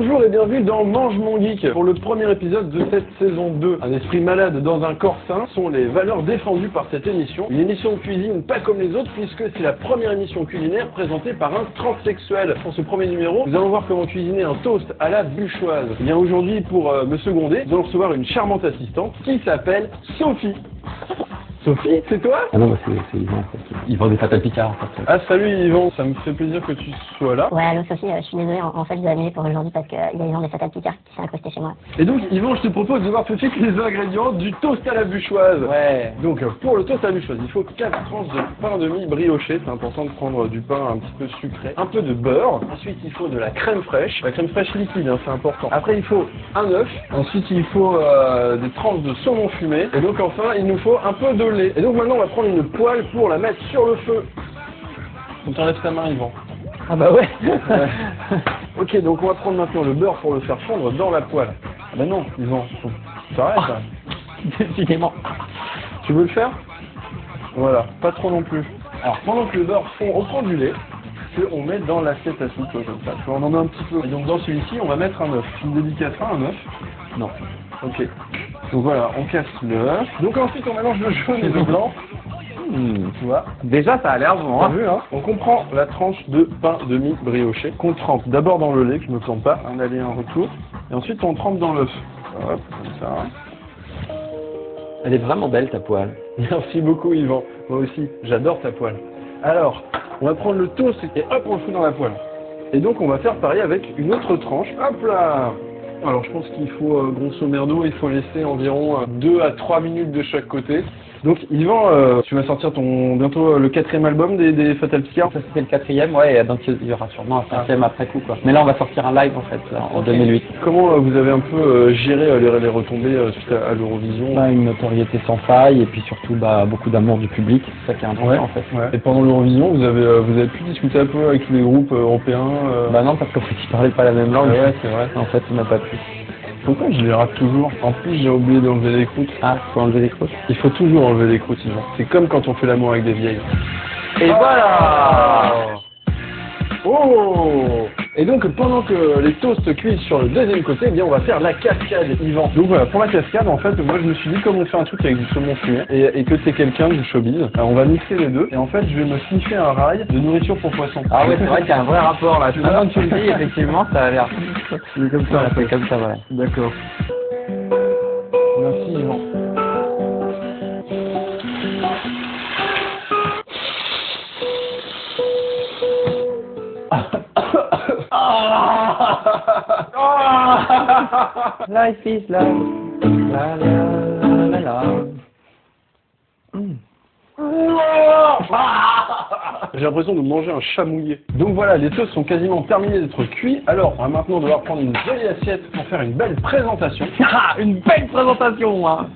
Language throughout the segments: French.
Bonjour et bienvenue dans Mange mon geek pour le premier épisode de cette saison 2. Un esprit malade dans un corps sain sont les valeurs défendues par cette émission. Une émission de cuisine pas comme les autres puisque c'est la première émission culinaire présentée par un transsexuel. Pour ce premier numéro, nous allons voir comment cuisiner un toast à la bûchoise. Et bien aujourd'hui, pour me seconder, nous allons recevoir une charmante assistante qui s'appelle Sophie. Sophie, c'est toi? Ah non, bah c'est Yvan en fait. Yvan des Fatal Picard en fait. Ah salut Yvan, ça me fait plaisir que tu sois là. Ouais, allô Sophie, je suis désolé, en fait je dois annuler pour aujourd'hui parce qu'il y a Yvan des Fatal Picard qui s'est incrusté chez moi. Et donc Yvan, je te propose de voir tout de suite les ingrédients du toast à la bûchoise. Ouais. Donc pour le toast à la bûchoise, il faut 4 tranches de pain demi brioché, c'est important de prendre du pain un petit peu sucré, un peu de beurre, ensuite il faut de la crème fraîche liquide, hein, c'est important. Après il faut un œuf, ensuite il faut des tranches de saumon fumé, et donc enfin il nous faut un peu de lait. Et donc maintenant on va prendre une poêle pour la mettre sur le feu. Faut que t'enlèves ta main Yvan. Ah bah ouais. Ok, donc on va prendre maintenant le beurre pour le faire fondre dans la poêle. Ah bah non, Yvan, t'arrêtes ça. Décidément. Tu veux le faire? Voilà, pas trop non plus. Alors pendant que le beurre fond, on prend du lait qu'on met dans l'assiette à soupe comme ça. Tu vois, on en met un petit peu. Et donc dans celui-ci, on va mettre un œuf. Tu me dédicaceras un œuf? Non. Ok. Donc voilà, on casse l'œuf. Donc ensuite on mélange le jaune et le blanc. Tu vois. Déjà ça a l'air bon. T'as vu, hein? Donc on prend la tranche de pain demi brioché qu'on trempe d'abord dans le lait, que je me plante pas, un aller un retour. Et ensuite on trempe dans l'œuf. Hop, comme ça. Elle est vraiment belle ta poêle. Merci beaucoup Yvan. Moi aussi, j'adore ta poêle. Alors, on va prendre le toast et hop, on le fout dans la poêle. Et donc on va faire pareil avec une autre tranche. Hop là! Alors je pense qu'il faut, grosso merdo, il faut laisser environ 2 à 3 minutes de chaque côté. Donc Yvan, tu vas sortir bientôt le 4e album des Fatal Picard. Ça c'était le 4e, ouais, et donc il y aura sûrement un 5e après coup quoi. Mais là on va sortir un live en fait, en 2008. Comment vous avez un peu géré les retombées suite à l'Eurovision? Bah, une notoriété sans faille et puis surtout beaucoup d'amour du public, c'est ça qui est important en fait. Ouais. Et pendant l'Eurovision, vous avez pu discuter un peu avec tous les groupes européens? Bah non, parce qu'en fait ils parlaient pas la même langue. Ouais, c'est vrai. En fait on n'a pas pu. Pourquoi je les rate toujours? En plus, j'ai oublié d'enlever les croûtes. Ah, faut enlever les croûtes? Il faut toujours enlever les croûtes, Yvan. C'est comme quand on fait l'amour avec des vieilles. Et voilà! Oh! Et donc, pendant que les toasts cuisent sur le deuxième côté, eh bien, on va faire la cascade, Yvan. Donc voilà, pour la cascade, en fait, moi, je me suis dit, comme on fait un truc avec du saumon fumé, et que t'es quelqu'un du showbiz, on va mixer les deux, et en fait, je vais me sniffer un rail de nourriture pour poisson. Ah ouais, c'est vrai qu'il y a un vrai rapport là. Maintenant que tu le dis, effectivement, ça a l'air. C'est comme ça, Voilà, en fait. c'est comme ça, voilà. D'accord. Merci, Yvan. Life is life. La la la la. J'ai l'impression de manger un chat mouillé. Donc voilà, les toasts sont quasiment terminés d'être cuits. Alors, on va maintenant devoir prendre une jolie assiette pour faire une belle présentation. Ah, une belle présentation, hein.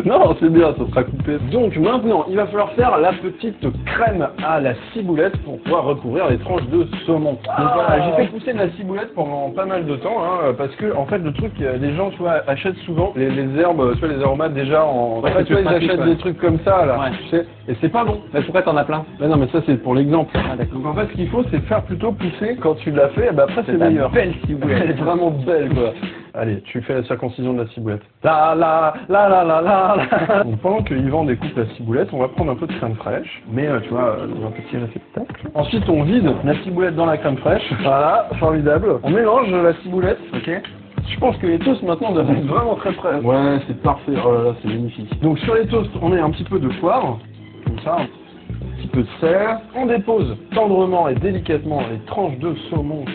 Non, c'est bien, ça sera coupé. Donc maintenant, il va falloir faire la petite crème à la ciboulette pour pouvoir recouvrir les tranches de saumon. Donc voilà, j'ai fait pousser de la ciboulette pendant pas mal de temps, hein, parce que en fait le truc, les gens, tu vois, achètent souvent les herbes, tu vois, les aromates déjà en. Ouais, en fait, tu vois, ils achètent des trucs comme ça là, Ouais. tu sais, et c'est pas bon. Mais pourquoi t'en as plein? Mais non, mais ça c'est pour l'exemple. Ah, d'accord. Donc en fait, ce qu'il faut, c'est faire plutôt pousser quand tu l'as fait, et ben après c'est meilleur. Belle ciboulette. Elle est vraiment belle, quoi. Allez, tu fais la circoncision de la ciboulette. La la la la la la la. Donc, pendant que Yvan découpe la ciboulette, on va prendre un peu de crème fraîche, mais tu vois, dans un petit réceptacle. Ensuite, on vide la ciboulette dans la crème fraîche. Voilà, formidable. On mélange la ciboulette, ok. Je pense que les toasts maintenant doivent être vraiment très prêts. Ouais, c'est parfait. Oh là là, c'est magnifique. Donc sur les toasts, on met un petit peu de poivre, comme ça, un petit peu de sel. On dépose tendrement et délicatement les tranches de saumon.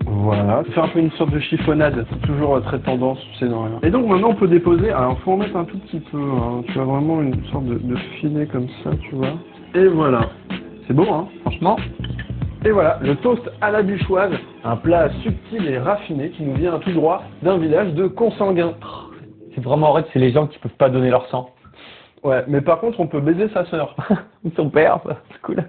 Voilà, faire un peu une sorte de chiffonnade, c'est toujours très tendance, tu sais, dans rien. Et donc maintenant on peut déposer, alors faut en mettre un tout petit peu, hein. Tu as vraiment une sorte de filet comme ça, tu vois. Et voilà, c'est beau, hein, franchement. Et voilà, le toast à la bûchoise, un plat subtil et raffiné qui nous vient tout droit d'un village de consanguins. C'est vraiment vrai que c'est les gens qui peuvent pas donner leur sang. Ouais, mais par contre on peut baiser sa sœur. Ou son père, ça, c'est cool.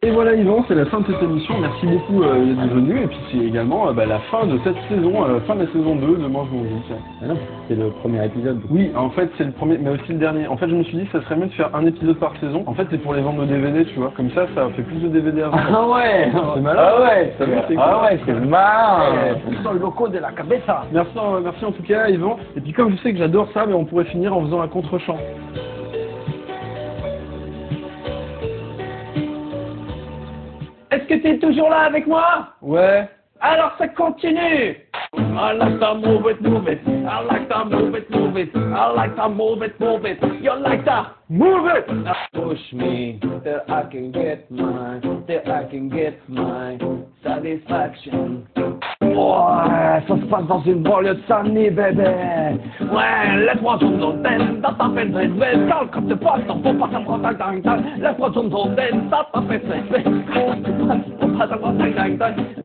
Et voilà Yvan, c'est la fin de cette émission. Merci beaucoup d'être venu. Et puis c'est également la fin de cette saison, fin de la saison 2 de Mange mon geek. Ah non, c'est le premier épisode. Oui, en fait c'est le premier, mais aussi le dernier. En fait je me suis dit que ça serait mieux de faire un épisode par saison. En fait c'est pour les ventes de DVD, tu vois. Comme ça fait plus de DVD à vendre. Ah ouais. C'est malin. Ah ouais, c'est marrant. Sur le loco de la cabeza. Merci en tout cas Yvan. Et puis comme je sais que j'adore ça, mais on pourrait finir en faisant un contre-champ. Est-ce que t'es toujours là avec moi? Ouais. Alors ça continue. I like to move it, move it. I like to move it, move it. I like to move it, move it. You like to move it. Push me till I can get mine, till I can get my satisfaction. Ouais, ça se passe dans une banlieue de Saint-Denis, bébé. Ouais, laisse-moi tourner ton den, ça t'a fait dribbler. Calme comme tu passes, t'en faut pas t'en tang tang. Laisse-moi tourner ton den, ça t'a fait dribbler. Calme comme tu passes, t'en faut pas t'en tang tang.